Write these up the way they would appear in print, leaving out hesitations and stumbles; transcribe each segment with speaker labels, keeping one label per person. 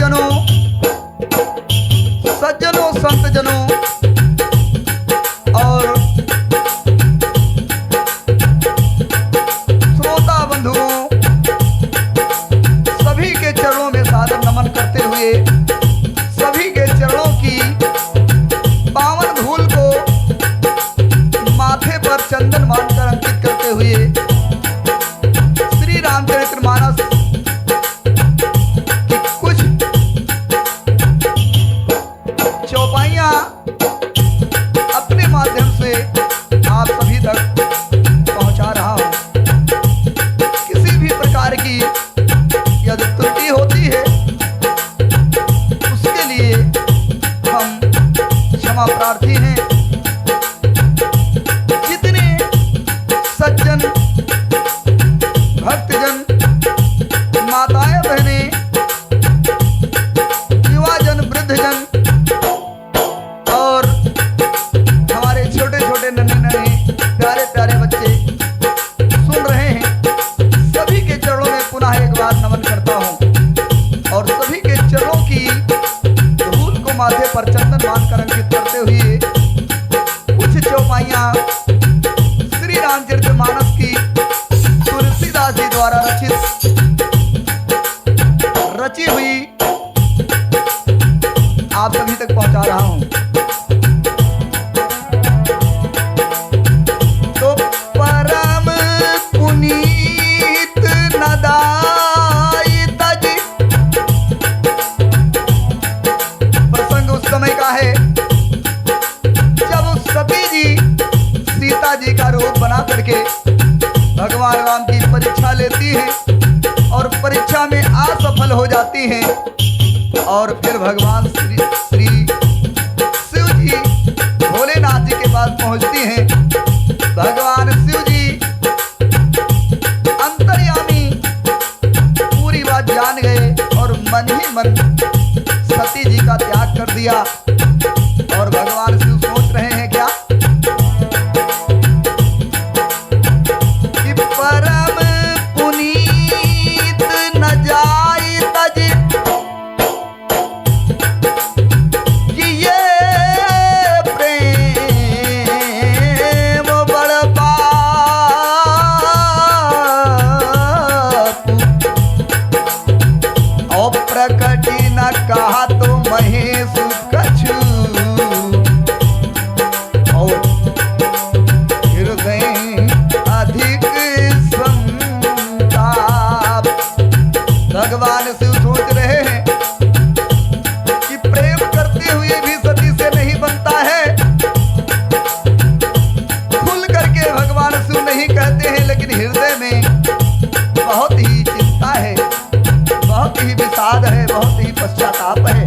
Speaker 1: भक्तजनों, सज्जनों, संतजनों और श्रोता बंधुओं, सभी के चरणों में सादर नमन करते हुए, सभी के चरणों की पावन धूल को माथे पर चंदन मानकर अंकित करते हुए श्री रामचरितमानस की कुछ चौपाइयां अपने माध्यम से आप सभी तक पहुंचा रहा हूं। किसी भी प्रकार की यदि त्रुटि होती है उसके लिए हम क्षमा प्रार्थी हैं। जितने सज्जन, भक्तजन, माताएं बहनें, युवाजन, वृद्धजन और हमारे छोटे छोटे नन्हे नन्हे प्यारे प्यारे बच्चे सुन रहे हैं, सभी के चरणों में पुनः एक बार नमन करता हूं और सभी के चरणों की धूल को माथे पर चंदन मानकर अंकित करते हुए कुछ चौपाइयां श्री रामचरितमानस की तुलसीदास जी द्वारा रची हुई आप सभी तक पहुंचा रहा हूं। तो परम पुनीत नदाई तजी, प्रसंग उस समय का है जब सती जी सीता जी का रूप बना करके भगवान राम की परीक्षा लेती हैं और परीक्षा में असफल हो जाती हैं और फिर भगवान श्री शिव जी भोलेनाथ जी के पास पहुंचती हैं। भगवान शिव जी अंतर्यामी पूरी बात जान गए और मन ही मन सती जी का त्याग कर दिया और भगवान शिव सोच रहे हैं क्या कि परम पुनीत न जाई तजी, कि ये प्रेम बड़ पापू और प्रकटी न कहा तो महेश कछु और हृदय अधिक संताप। भगवान शिव सोच रहे हैं कि प्रेम करते हुए भी सती से नहीं बनता है। खुल करके भगवान शिव नहीं कहते हैं लेकिन हृदय में बहुत ही चिंता है, बहुत ही विषाद है, बहुत ही पश्चाताप है।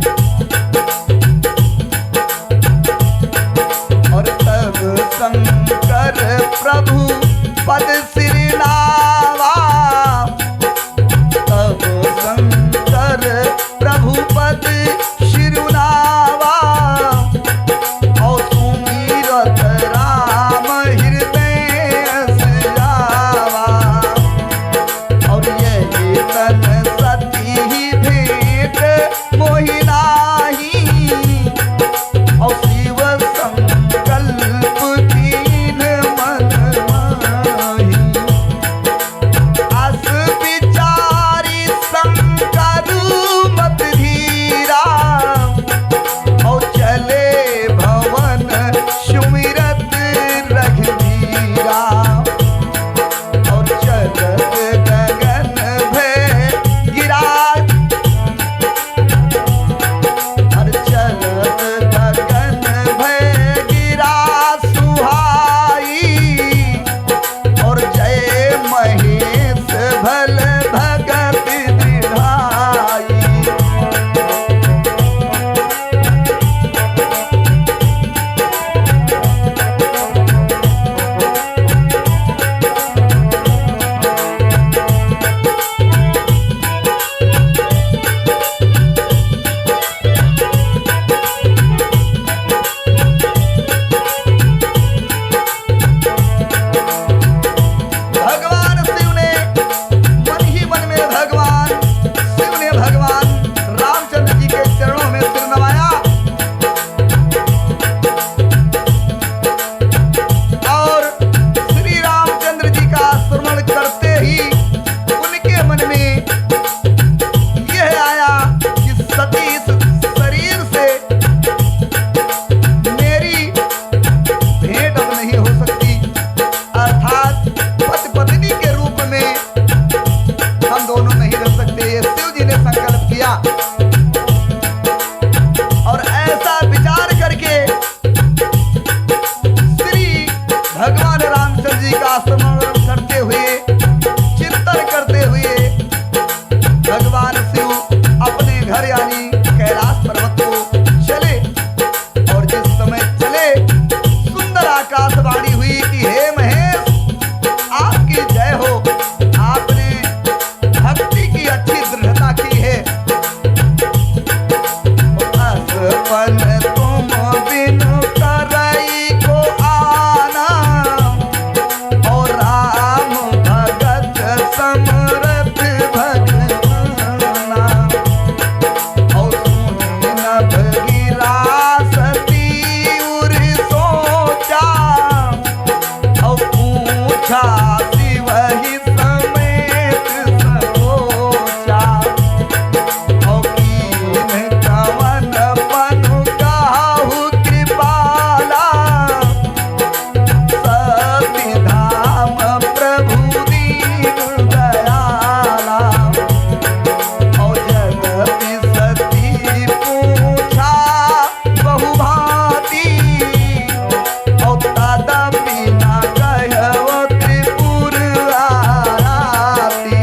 Speaker 1: और तब शंकर प्रभु पद सिर नावा, तब शंकर भगवान शिव अपने घर यानी कैलाश पर्वत को चले और जिस समय चले सुंदर आकाशवाणी हुई कि हे महेश आपकी जय हो, आपने भक्ति की अच्छी दृढ़ता की है। असपन तुम बिनु करई को आना और राम भगत समरथ भगवाना और सुनि नभ गिरा सती उर सोचा और पूछा शिवहि समेत सकोचा और कीन कवन पनु काहू कृपाला सती धाम प्रभु दीन दयाला और जगति सती पूछा बहु भांति और तदपि न कहव त्रिपुर आरती।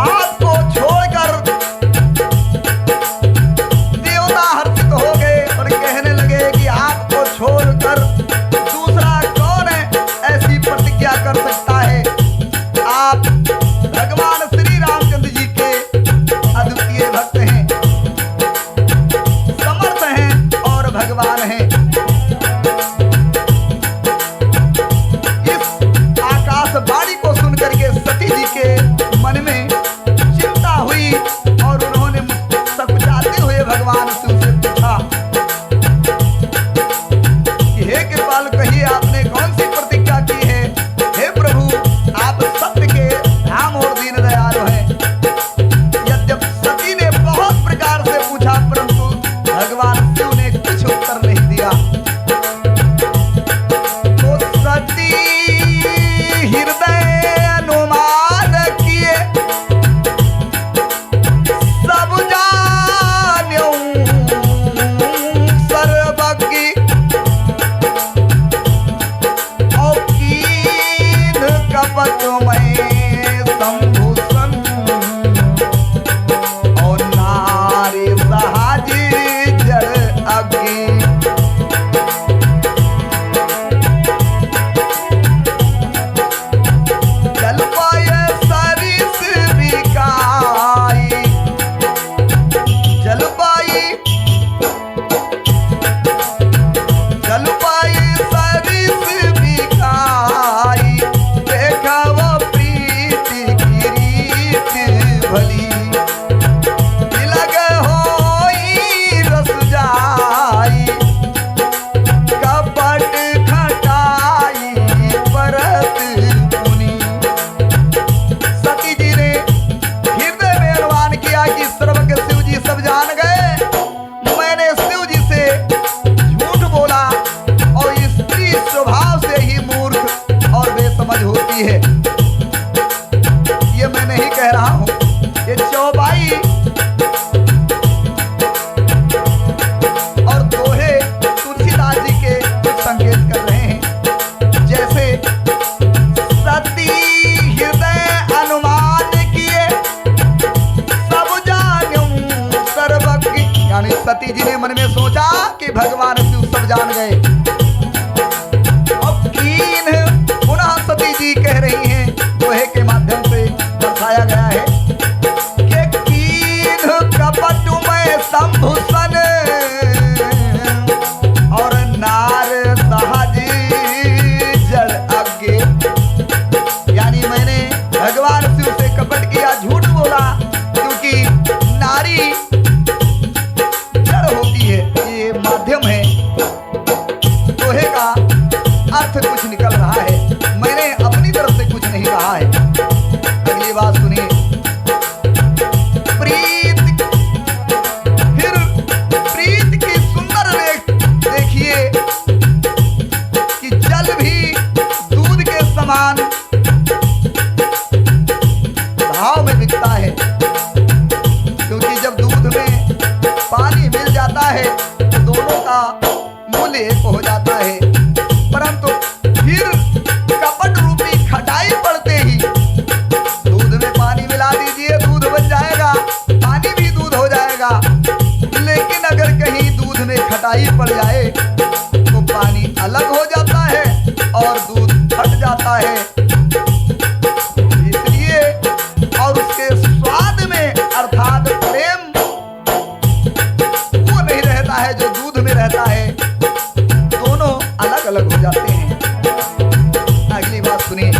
Speaker 1: आपको छोड़कर देवता हर्षित हो गए और कहने लगे कि आपको छोड़कर दूसरा कौन है ऐसी प्रतिज्ञा कर सकता है। आप भगवान श्री रामचंद्र जी के अद्वितीय भक्त हैं, समर्थ हैं और भगवान हैं। इस आकाशवाणी को सुनकर के सती जी के मन में चिंता हुई और उन्होंने सकुचाते हुए भगवान शिव से पूछा कि हे कृपाल कहिए आपने कौन सी प्रतिज्ञा की है। हे प्रभु आप सत्य के धाम और दीन दयालु हैं। यद्यप सती ने बहुत प्रकार से पूछा परंतु भगवान शिव ने कुछ उत्तर नहीं दिया। तो सती हृदय अनुमान किए सब जान्यों सर्वज्ञ और कीन कपट में संभूषण और नारी सहज जड़ अग्नि। जल पाय सरिस बिकाई जल पाई सरिस बिकाई देखव प्रीति किरीट भली तिलक होई रस जाई कपट खटाई परत पुनी। सती जी ने हृदय में अनुमान किया कि सर्वज्ञ शिव जी सब जान गए, मैंने शिव जी से झूठ बोला और स्त्री स्वभाव से ही मूर्ख और बेसमझ होती है। ये मैं नहीं कह रहा हूं, ये चौपाई और दोहे तुलसीदास जी के कुछ संकेत कर रहे हैं। जैसे सती हृदय अनुमान किए सब जान्यों सर्वज्ञ, यानी सती जी ने मन में सोचा कि भगवान शिव सब जान गए। अब कीन पुनः सती जी कह रही हैं, दोहे के माध्यम से दर्शाया गया है कि कीन कपट में संभूषण और नार सहज जड़ अग्नि। यानी मैंने भगवान शिव से कपट किया, झूठ बोला, क्योंकि नारी जड़ होती है, ये माध्यम है। मूल्य एक हो जाता है। परंतु फिर कपट रूपी खटाई पड़ते ही दूध में पानी मिला दीजिए, दूध बन जाएगा, पानी भी दूध हो जाएगा। लेकिन अगर कहीं दूध में खटाई पड़ जाए तो पानी अलग हो जाता है और दूध फट जाता है। इसलिए और उसके स्वाद में अर्थात प्रेम वो नहीं रहता है जो दूध में रहता है, दोनों अलग अलग हो जाते हैं। अगली बात सुनिए।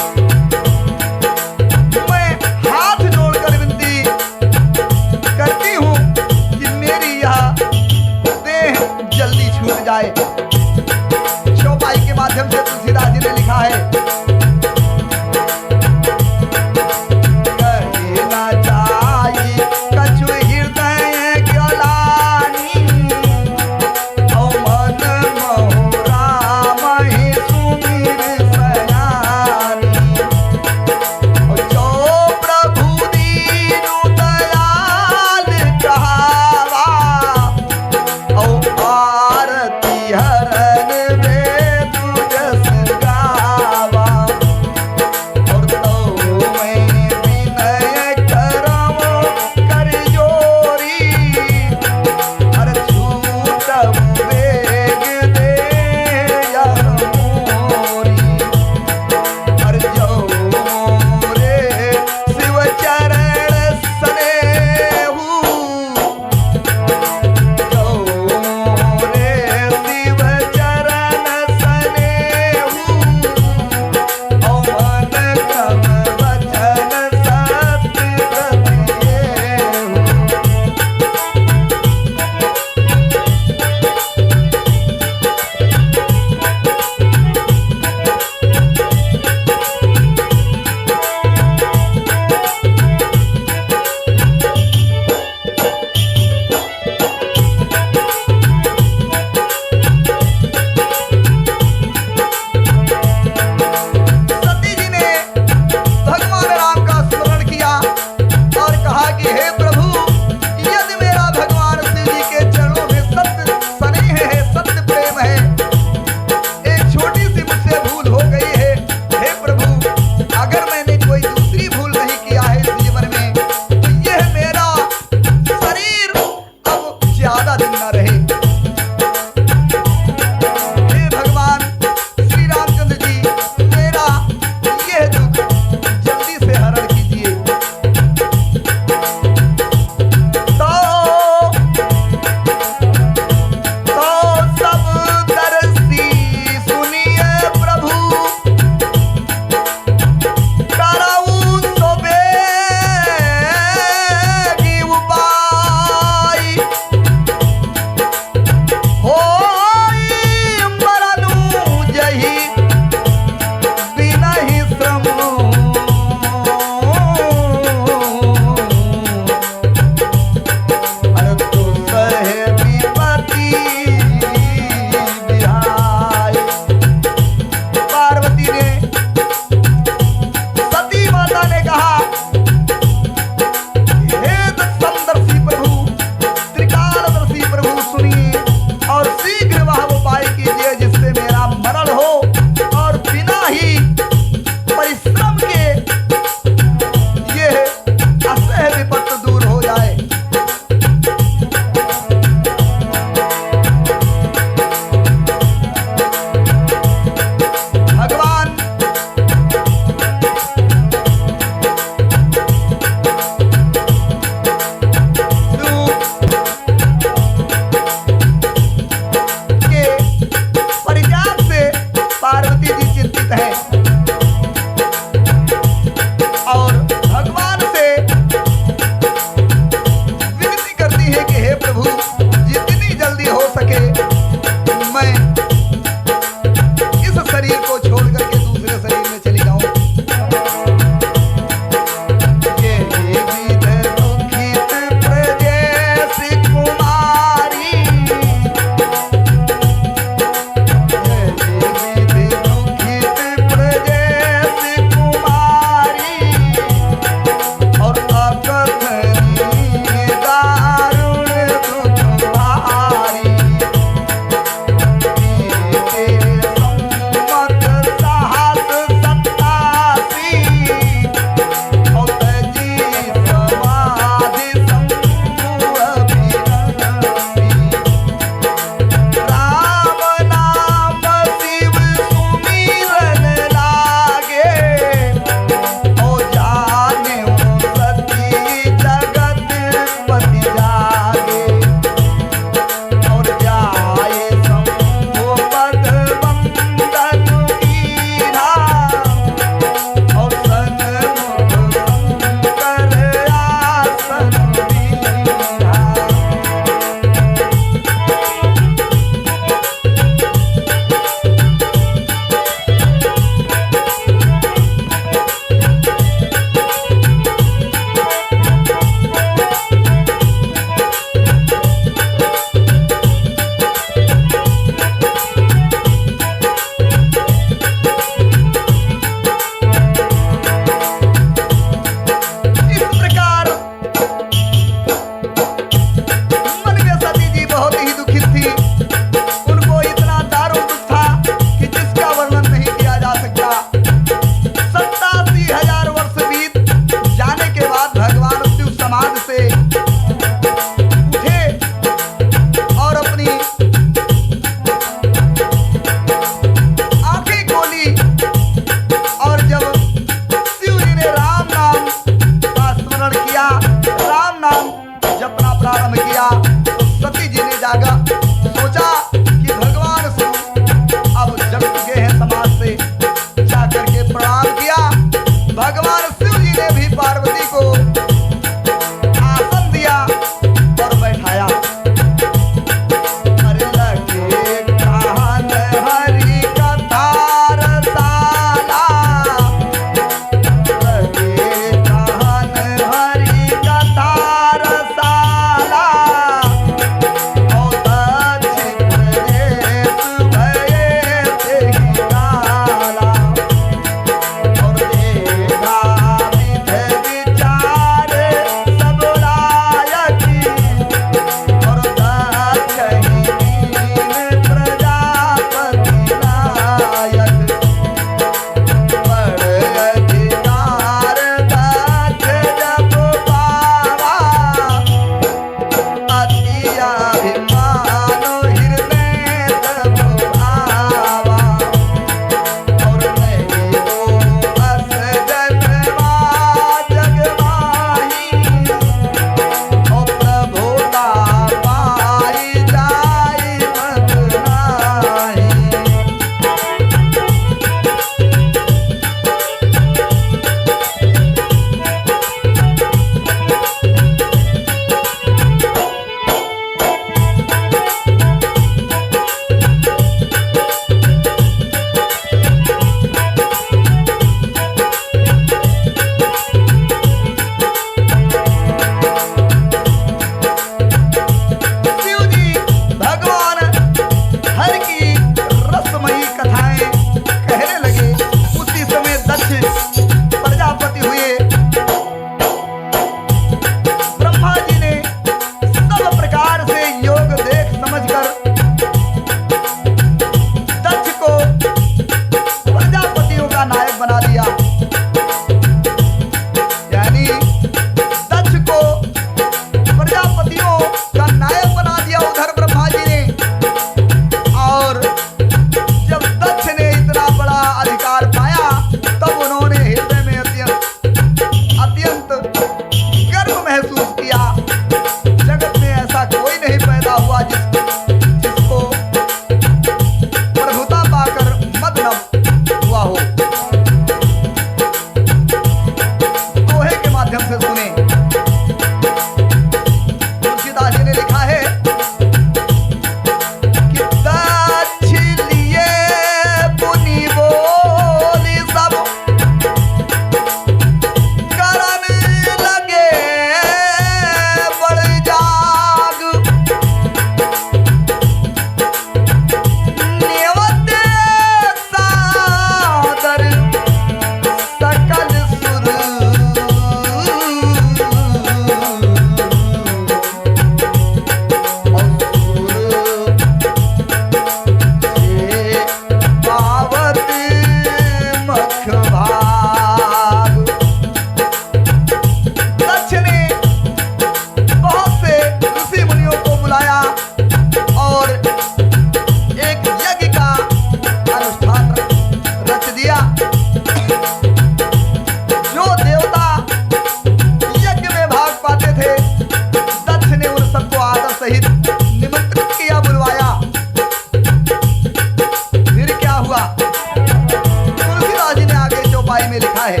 Speaker 1: में लिखा है,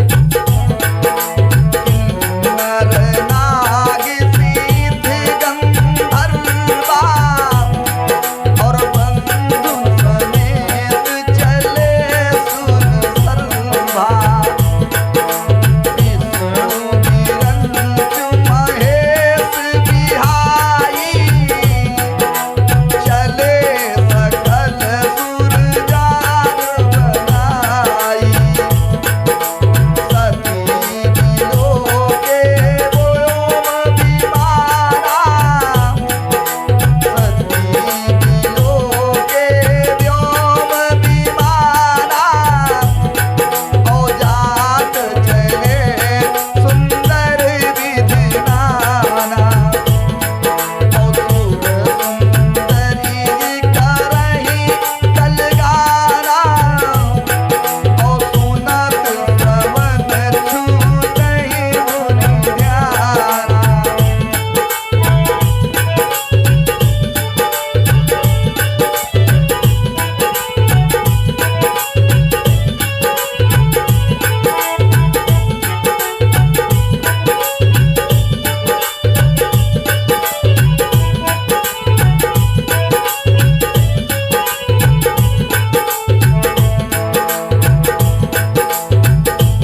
Speaker 1: किन्नर नाग सिद्ध गंधर्वा और बंधु समेत चले सुर सर्वा। विष्णु विरंचु महेश बिहाई चले सकल सुर जान बनाई। सती विलोके व्योम विमाना, सती विलोके व्योम विमाना। औ जात चले सुंदर विधि नाना। औ सुर सुंदरी करहि कलगारा। औ सुनत श्रवण छूटहि मुनि ध्याना।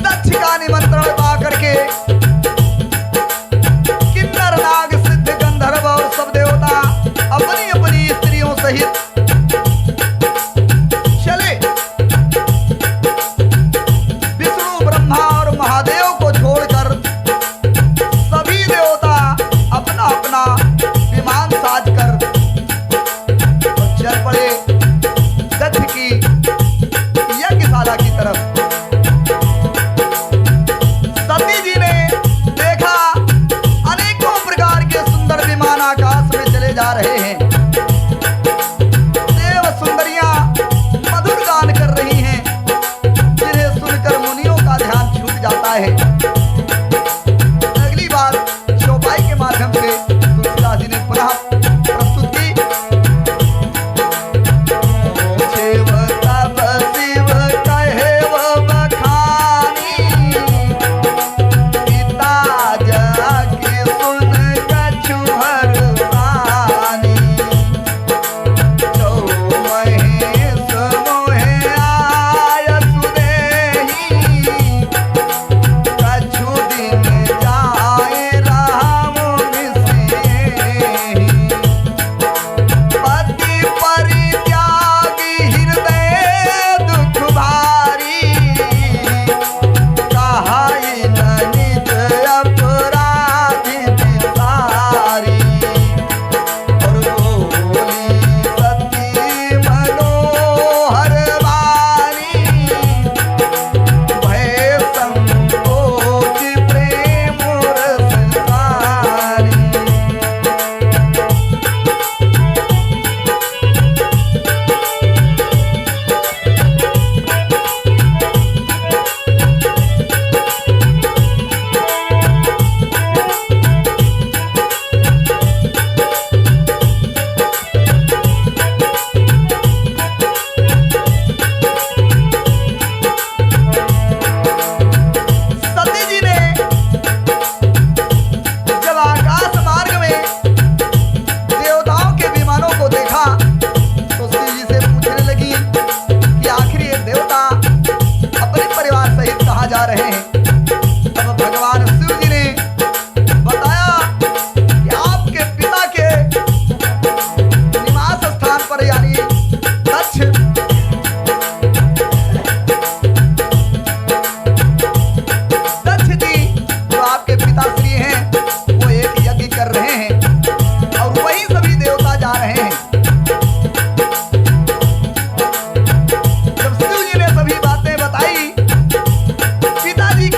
Speaker 1: दक्ष का निमंत्रण पा करके किन्नर नाग सिद्ध गंधर्व और सब देवता अपनी अपनी स्त्रियों सहित चले। विष्णु ब्रह्मा और महादेव को छोड़कर सभी देवता अपना अपना विमान साज कर और चल पड़े दक्ष की यज्ञशाला की तरफ। सती जी ने देखा अनेकों प्रकार के सुंदर विमान आकाश में चले जा रहे हैं। देव सुंदरियां मधुर गान कर रही हैं, जिन्हें सुनकर मुनियों का ध्यान छूट जाता है। अगली बार चौपाई के माध्यम से तुलसीदास जी ने पुनः प्रस्तुत की। शिव तब शिव कहे वो बखानी, पिता जाके सुन कछु हर पानी। चौ महेश मोहे आय सुदेही, कछु दिन जाए राम निसियेही। पति परित्यागी हृदय दुख भारी, कहाई न निज अपराधी बिसारी। और बोली सती मनोहर वाणी, भय संकोच प्रेम रस सारी। सती जी ने जब आकाश मार्ग में देवताओं के विमानों को देखा तो शिव जी से पूछने लगी कि आखिर ये देवता अपने परिवार सहित कहाँ जा रहे हैं। तब भगवान शिव जी ने बताया कि आपके पिता के निवास स्थान पर यानी दक्ष दक्ष जी जो आपके पिताश्री हैं वो एक यज्ञ कर रहे हैं और वही सभी देवता जा रहे हैं। जब शिव जी ने सभी बातें बताई, पिताजी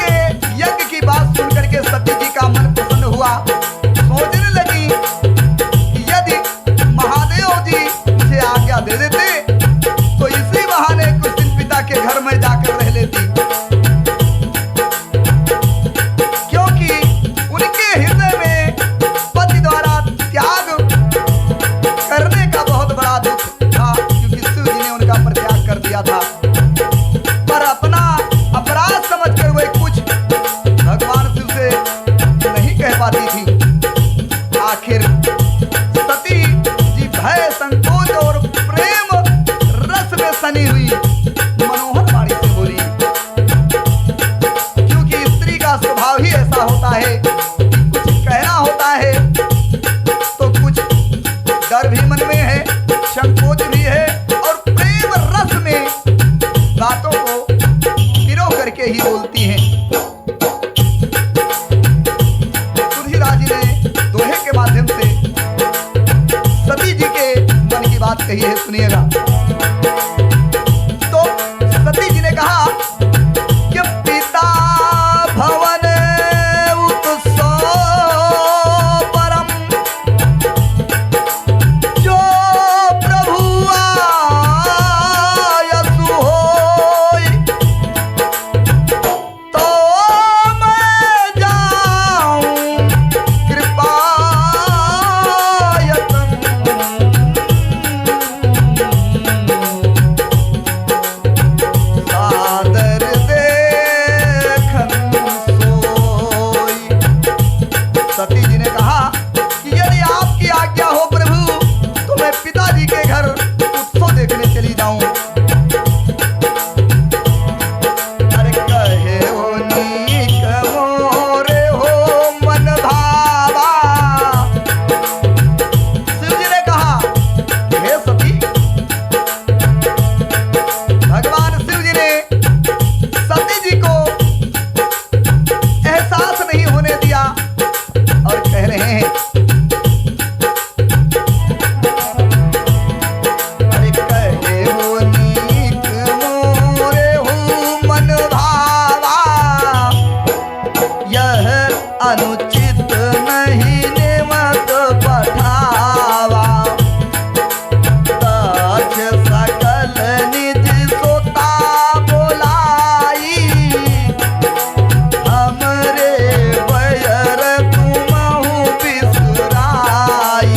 Speaker 1: करके ही बोलती हैं। तुलसीदास जी ने दोहे के माध्यम से सती जी के मन की बात कही है, सुनिएगा। तो सती जी ने कहा कि पिता भवन उत्सव परम जो प्रभु आयसु होय, तो मैं जाऊं कृपायतन, सादर देखन सोई। सती जी ने कहा कि यदि आपकी आज्ञा हो प्रभु तो मैं पिताजी के घर उत्सव देखने चली जाऊं। अरे कहे हो नीक मोरे हो मन भावा। शिव जी ने कहा हे सती, भगवान शिव जी ने सती जी को एहसास नहीं होने दिया और कह रहे हैं अरे कहे हो नीक मोरे हो मन भावा, यह अनुचित नहीं नेमत पठावा। दक्ष सकल निज सोता बोलाई, हमरे बयर तुमहु बिसराई।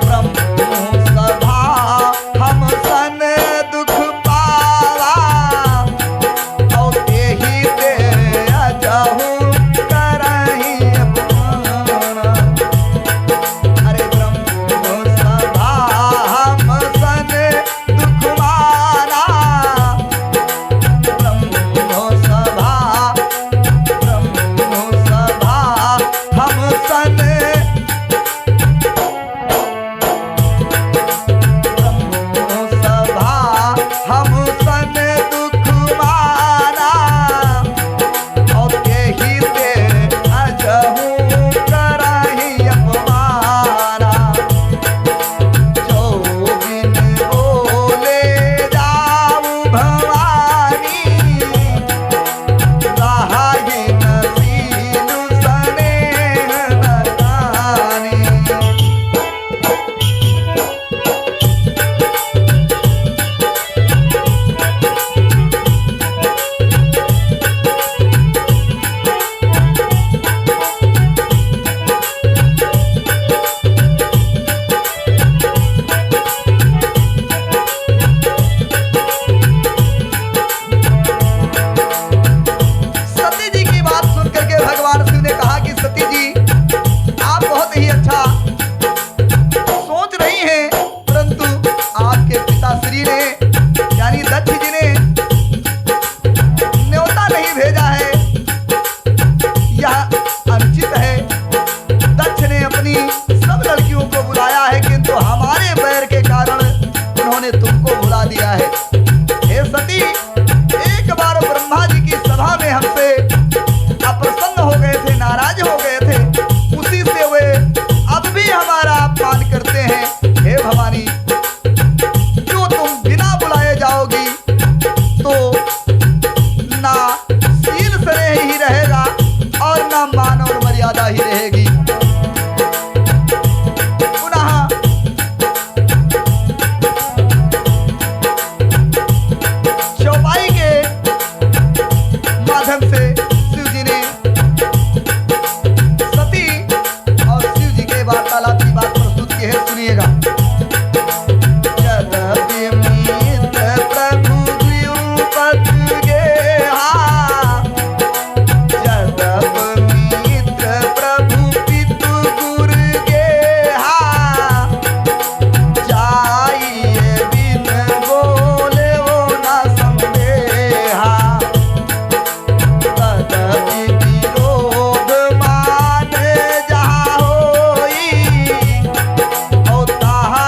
Speaker 1: ब्रह्म सभा हम सन दुख पावा, और तेहि ते अजहु करहि अपमान। अरे ब्रह्म सभा हम सन दुख माना, ब्रह्म सभा हम सन, ब्रह्म सभा हम सन दुख माना, और तेहि ते अजहु करहि अपमाना। जो बिन बोले जाऊं भवानी, राहि न सीनु सनेह न जानी। सती जी की बात सुन करके भगवान शिव ने कहा कि सती जी आप बहुत ही अच्छा सोच रही हैं, परंतु आपके पिताश्री ने यानी दक्ष जी ने न्योता नहीं भेजा है, यह अनुचित है। दक्ष ने अपनी सब लड़कियों को बुलाया है, किंतु हमारे बैर के कारण उन्होंने तुमको बुला दिया है। हे सती, एक बार ब्रह्मा जी की सभा में हमसे अप्रसन्न हो गए थे, नाराज हो गए थे, उसी से वे अब भी हमारा अपमान करते हैं। हे भवानी, जो तुम बिना बुलाए जाओगी तो ना शील स्नेह ही रहेगा और ना मान और मर्यादा ही रहेगी। पुनः चौपाई के माध्यम से शिव जी ने सती और शिव जी के वार्तालाप की बात प्रस्तुत की है, सुनिएगा। यद्यपि मित्र प्रभु द्विपद गेहा, यद्यपि मित्र प्रभु पितु गुर गेहा, जाइए बिन बोले वो न संदेहा। तदपि विरोध मान जहाँ होई, और ताहा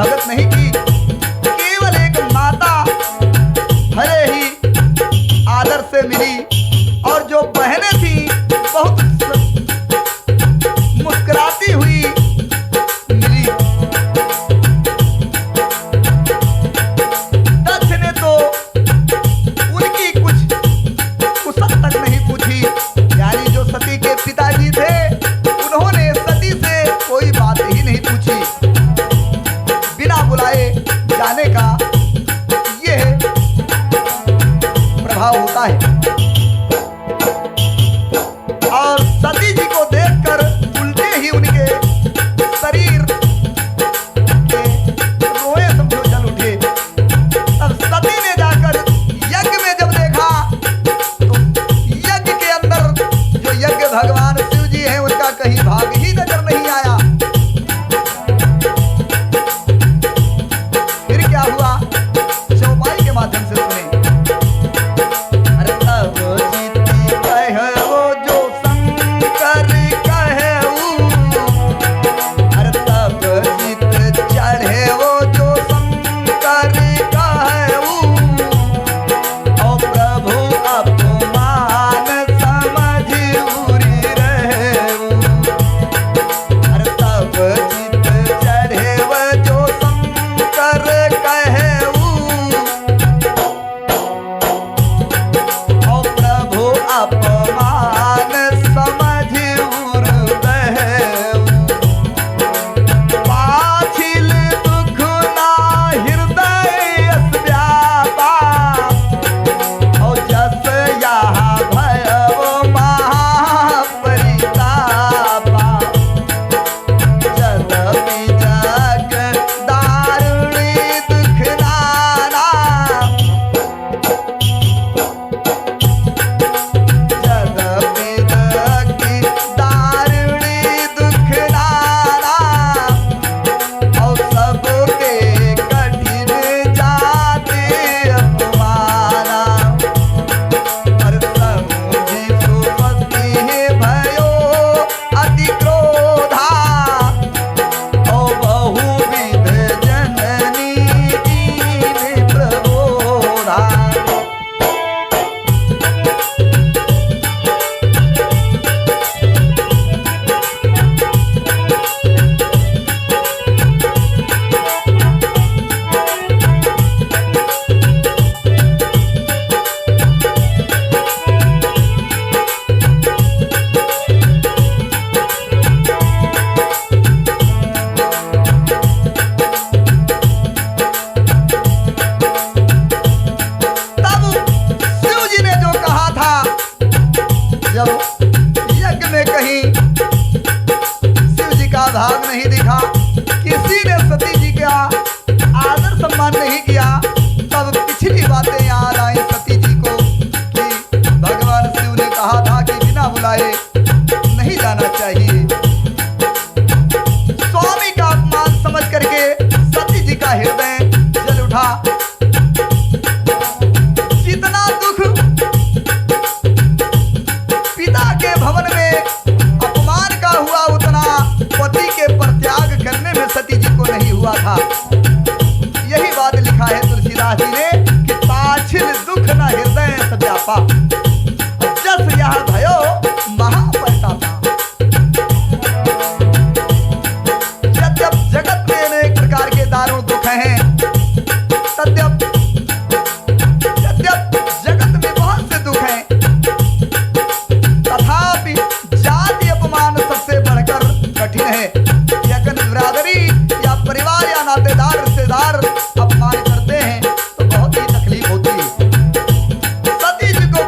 Speaker 1: भगत नहीं की, केवल एक माता भले ही आदर से मिली और जो बहनें थी बहुत मुस्कुराती हुई मिली। दक्ष ने तो उनकी कुछ कुशल तक नहीं पूछी, यानी जो सती के पिताजी थे उन्होंने सती से कोई बात ही नहीं पूछी। बिना बुलाए जाने का यह प्रभाव होता है। और सती जी को देखकर उल्टे ही उनके शरीर के रोए समझो जल उठे। तब सती ने जाकर यज्ञ में जब देखा तो यज्ञ के अंदर जो यज्ञ भगवान शिव जी हैं उनका कहीं भाग ही नजर नहीं आया। फिर क्या हुआ, चौपाई के माध्यम से सुने। अरे तब जीती कहे वो जो शंकर कहेऊ, अरे तब जीत चढ़े वो जो शंकर कहेऊ, ओ प्रभु अपमान समझ उरी रहेऊ। अरे तब जीत चढ़े वो जो शंकर कहेऊ, ओ प्रभु अपमान समझ उर रहेऊ। पाछिल दुख ना हृदय अस व्यापा, ओ जस यहाँ भयव महापरितापा। जदपि जग दारुणी दुख नाना, जदपि जग दारुणी दुख नाना, और सबके कठिन जाते अपमाना। और समुझी सुमति भयो अति क्रोधा, ओ बहुविध जननी दीन प्रबोधा। तब शिव जी ने जो कहा था, जब यज्ञ में कहीं शिव जी का भाग नहीं दिखा, किसी ने सती जी का आदर सम्मान नहीं किया, तब पिछली बातें याद आई सती जी को कि भगवान शिव ने कहा था कि बिना बुलाए नहीं जाना चाहिए। स्वामी का अपमान समझ करके सती जी का हृदय जल उठा। जितना दुख पिता के भवन में अपमान का हुआ, उतना पति के परित्याग करने में सती जी को नहीं हुआ था। यही बात लिखा है तुलसीदास जी ने कि पाछिल दुख न हृदय अस व्यापा, जस यहाँ भयो महापरितापा। यद्यप जगत में अनेक प्रकार के दारुण दुख हैं, तद्यप यद्यप जगत में बहुत से दुख हैं, तथापि जाति अपमान सबसे बढ़कर कठिन है। यज्ञ बिरादरी या परिवार या नातेदार रिश्तेदार अपमान करते हैं तो बहुत ही तकलीफ होती है। सती जी को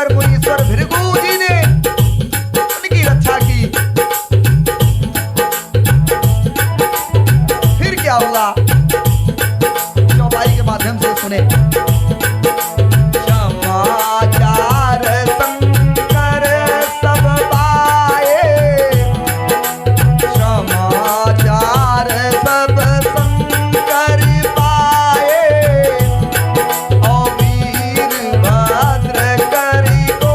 Speaker 1: सुनकर मुनीश्वर भृगु जी ने उनकी रक्षा की। फिर क्या हुआ, चौपाई के माध्यम से सुने। समाचार शंकर सब पाए, समाचार सब शंकर पाए, और वीरभद्र करी को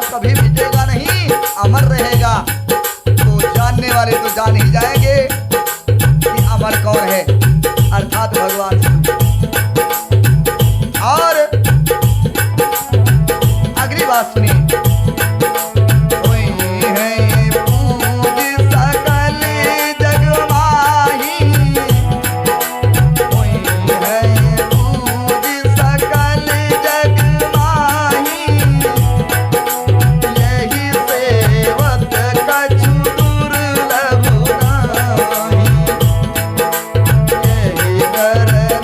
Speaker 1: कभी मिटेगा नहीं, अमर रहेगा। तो जानने वाले तो जान ही जाएंगे कि अमर कौन है, अर्थात भगवान शिव। और अगली बात सुनिए। कर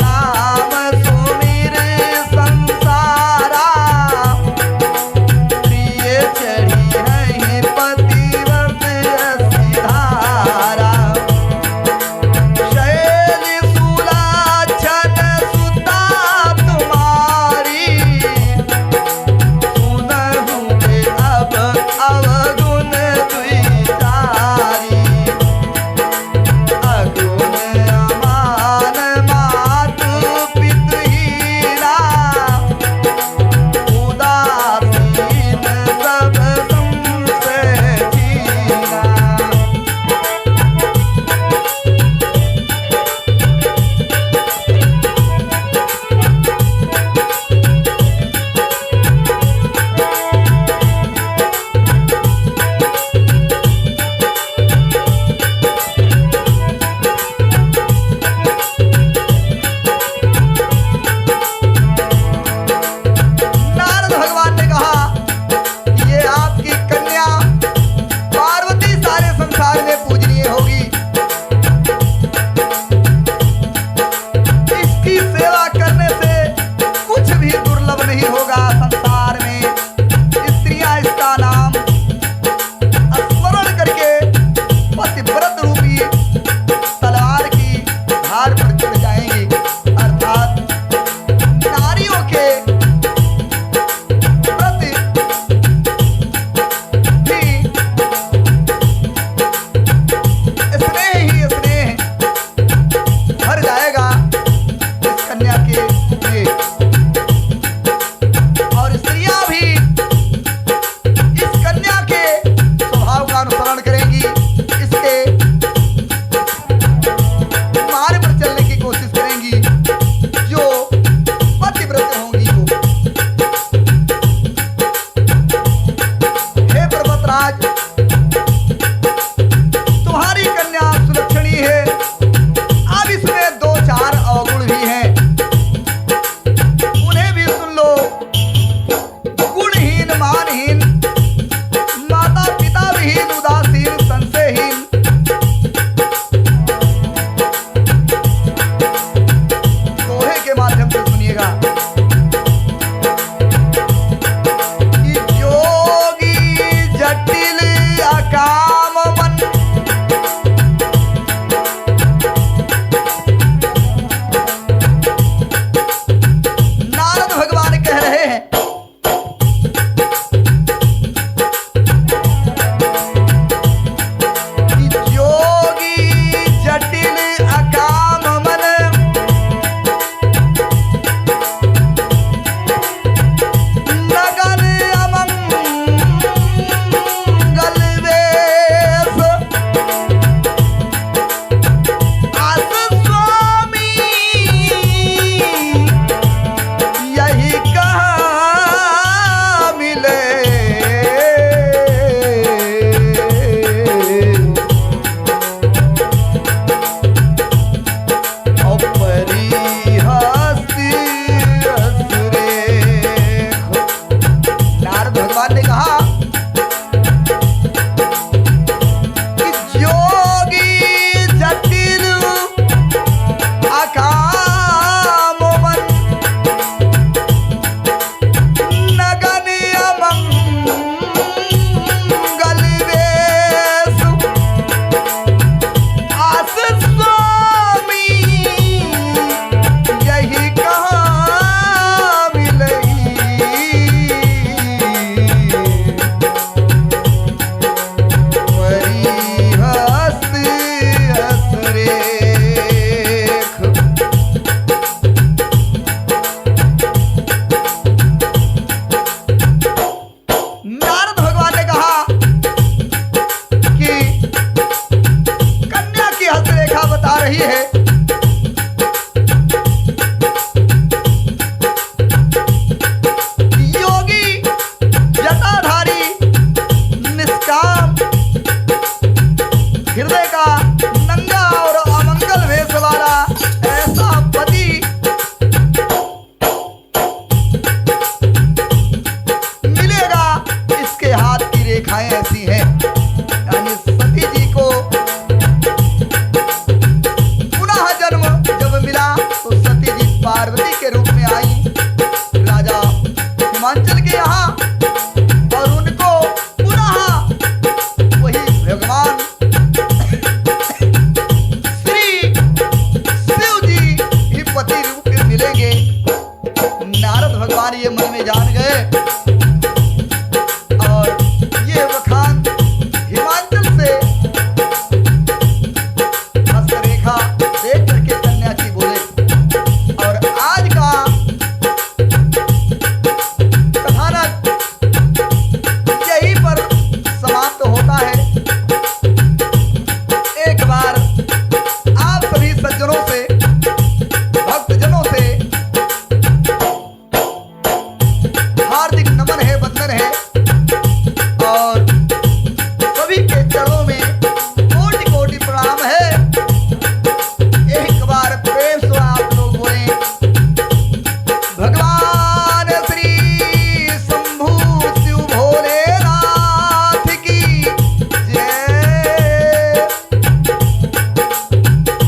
Speaker 1: रेखाएं ऐसी हैं